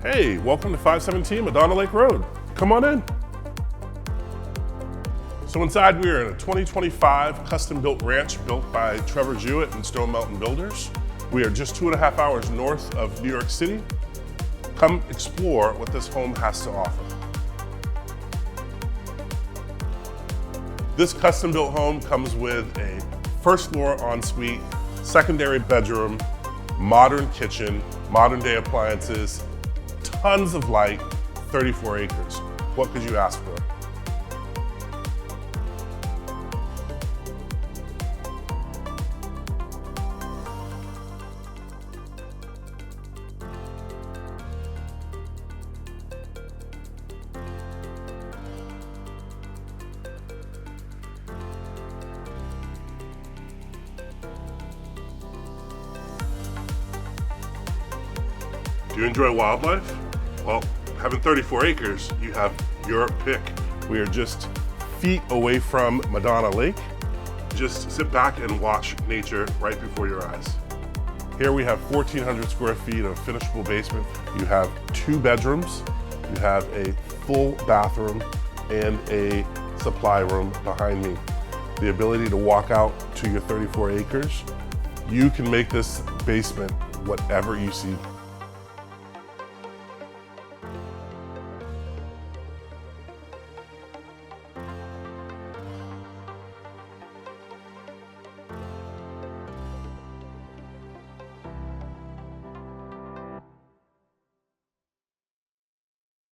Hey, welcome to 517 Madonna Lake Road. Come on in. So inside we are in a 2025 custom-built ranch built by Trevor Jewett and Stone Mountain Builders. We are just 2.5 hours north of New York City. Come explore what this home has to offer. This custom-built home comes with a first floor ensuite, secondary bedroom, modern kitchen, modern day appliances, tons of light, 34 acres. What could you ask for? Do you enjoy wildlife? Well, having 34 acres, you have your pick. We are just feet away from Madonna Lake. Just sit back and watch nature right before your eyes. Here we have 1,400 square feet of finishable basement. You have 2 bedrooms, you have a full bathroom, and a supply room behind me. The ability to walk out to your 34 acres. You can make this basement whatever you see